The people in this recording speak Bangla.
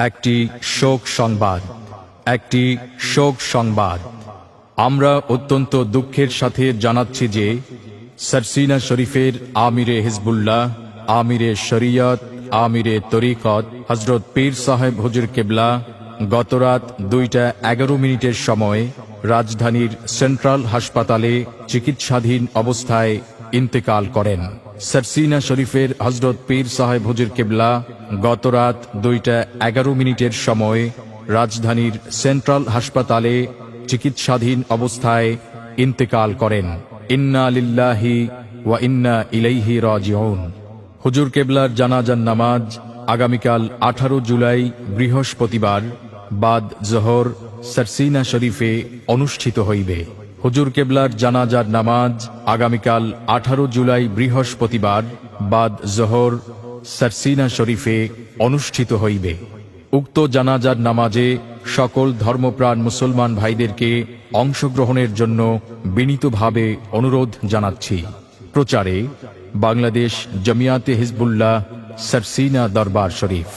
একটি শোক সংবাদ আমরা অত্যন্ত দুঃখের সাথে জানাচ্ছি যে সারসিনা শরীফের আমিরে হিজবুল্লাহ, আমিরে শরিয়ত, আমিরে তরিকত হযরত পীর সাহেব হুজুর কেবলা গতরাত 2:11 সময় রাজধানীর সেন্ট্রাল হাসপাতালে চিকিৎসাধীন অবস্থায় ইন্তেকাল করেন। সারসিনা শরীফের হযরত পীর সাহেব হুজুর কেবলা গতরাত 2:11 সময় রাজধানীর সেন্ট্রাল হাসপাতালে চিকিৎসাধীন অবস্থায় ইন্তেকাল করেন। ইন্না লিল্লাহি ওয়া ইন্না ইলাইহি রাজিউন। হুজুর কেবলার জানাজার নামাজ আগামীকাল 18 জুলাই বৃহস্পতিবার বাদ জোহর সারসিনা শরীফে অনুষ্ঠিত হইবে। হুজুর কেবলার জানাজার নামাজ আগামীকাল 18 জুলাই বৃহস্পতিবার বাদ জোহর সারসিনা শরীফে অনুষ্ঠিত হইবে। উক্ত জানাজার নামাজে সকল ধর্মপ্রাণ মুসলমান ভাইদেরকে অংশগ্রহণের জন্য বিনীতভাবে অনুরোধ জানাচ্ছি। প্রচারে বাংলাদেশ জমিয়াতে হিজবুল্লাহ, সারসিনা দরবার শরীফ।